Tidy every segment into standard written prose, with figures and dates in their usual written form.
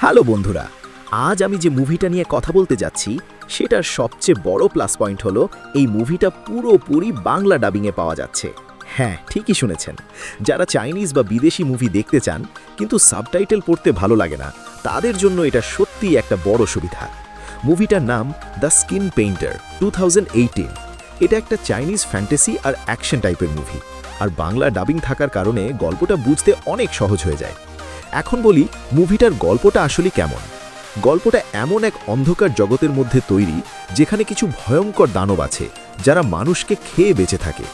Hello বন্ধুরা, আজ আমি যে মুভিটা নিয়ে কথা বলতে যাচ্ছি সেটার সবচেয়ে বড় প্লাস পয়েন্ট হলো এই মুভিটা পুরোপুরি বাংলা ডাবিংয়ে পাওয়া যাচ্ছে। হ্যাঁ, ঠিকই শুনেছেন। যারা চাইনিজ বা বিদেশি মুভি দেখতে চান কিন্তু সাবটাইটেল পড়তে ভালো লাগে না, তাদের জন্য এটা সত্যিই একটা বড় সুবিধা। মুভিটার নাম দ্য স্কিন পেইন্টার 2018। এটা একটা চাইনিজ ফ্যান্টাসি আর অ্যাকশন টাইপের মুভি, আর বাংলা ডাবিং থাকার কারণে গল্পটা বুঝতে অনেক সহজ হয়ে যায়। এখন বলি মুভিটার গল্পটা আসলে কেমন। গল্পটা এমন এক অন্ধকার জগতের মধ্যে তৈরি যেখানে কিছু ভয়ঙ্কর দানব আছে যারা মানুষকে খেয়ে বেঁচে থাকে।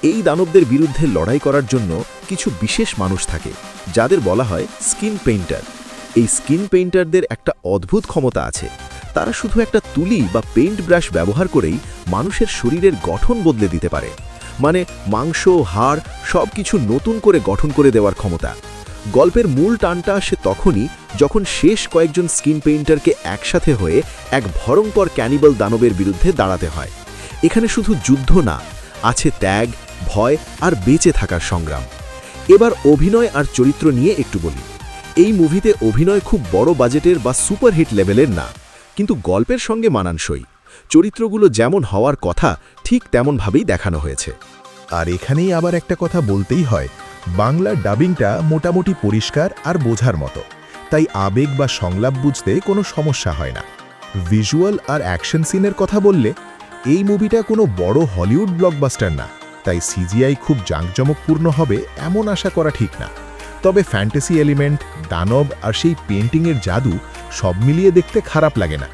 এই দানবদের বিরুদ্ধে লড়াই করার জন্য কিছু বিশেষ মানুষ থাকে যাদের বলা হয় স্কিন পেইন্টার। এই স্কিন পেইন্টারদের একটা অদ্ভুত ক্ষমতা আছে। তারা শুধু একটা তুলি বা পেইন্ট ব্রাশ ব্যবহার করেই মানুষের শরীরের গঠন বদলে দিতে পারে, মানে মাংস, হাড় সব কিছু নতুন করে গঠন করে দেওয়ার ক্ষমতা। গল্পের মূল টানটা আসে তখনই যখন শেষ কয়েকজন স্কিন পেইন্টারকে একসাথে হয়ে এক ভয়ঙ্কর ক্যানিবাল দানবের বিরুদ্ধে দাঁড়াতে হয়। এখানে শুধু যুদ্ধ না, আছে ত্যাগ, ভয় আর বেঁচে থাকার সংগ্রাম। এবার অভিনয় আর চরিত্র নিয়ে একটু বলি। এই মুভিতে অভিনয় খুব বড় বাজেটের বা সুপারহিট লেভেলের না, কিন্তু গল্পের সঙ্গে মানানসই। চরিত্রগুলো যেমন হওয়ার কথা ঠিক তেমনভাবেই দেখানো হয়েছে। আর এখানেই আবার একটা কথা বলতেই হয়, বাংলা ডাবিংটা মোটামুটি পরিষ্কার আর বোঝার মতো, তাই আবেগ বা সংলাপ বুঝতে কোনো সমস্যা হয় না। ভিজুয়াল আর অ্যাকশন সিনের কথা বললে, এই মুভিটা কোনো বড় হলিউড ব্লকবাস্টার না, তাই সিজিআই খুব জাঁকজমকপূর্ণ হবে এমন আশা করা ঠিক না। তবে ফ্যান্টাসি এলিমেন্ট, দানব আর সেই পেন্টিংয়ের জাদু সব মিলিয়ে দেখতে খারাপ লাগে না,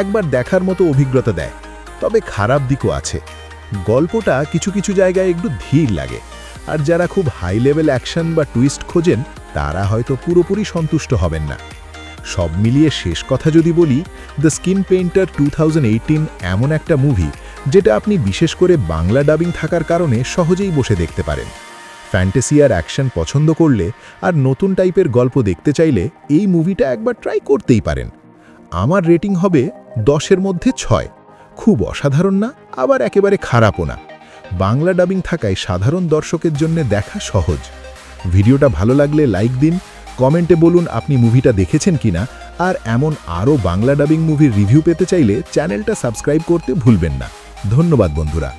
একবার দেখার মতো অভিজ্ঞতা দেয়। তবে খারাপ দিকও আছে। গল্পটা কিছু কিছু জায়গায় একটু ধীর লাগে, আর যারা খুব হাই লেভেল অ্যাকশন বা টুইস্ট খোঁজেন তারা হয়তো পুরোপুরি সন্তুষ্ট হবেন না। সব মিলিয়ে শেষ কথা যদি বলি, দ্য স্কিন পেইন্টার 2018 এমন একটা মুভি যেটা আপনি বিশেষ করে বাংলা ডাবিং থাকার কারণে সহজেই বসে দেখতে পারেন। ফ্যান্টাসি আর অ্যাকশন পছন্দ করলে আর নতুন টাইপের গল্প দেখতে চাইলে এই মুভিটা একবার ট্রাই করতেই পারেন। আমার রেটিং হবে 10-এর মধ্যে 6। খুব অসাধারণ না, আবার একেবারে খারাপও না। বাংলা ডাবিং থাকায় সাধারণ দর্শকের জন্য দেখা সহজ। ভিডিওটা ভালো লাগলে লাইক দিন, কমেন্টে বলুন আপনি মুভিটা দেখেছেন কিনা, আর এমন আরও বাংলা ডাবিং মুভির রিভিউ পেতে চাইলে চ্যানেলটা সাবস্ক্রাইব করতে ভুলবেন না। ধন্যবাদ বন্ধুরা।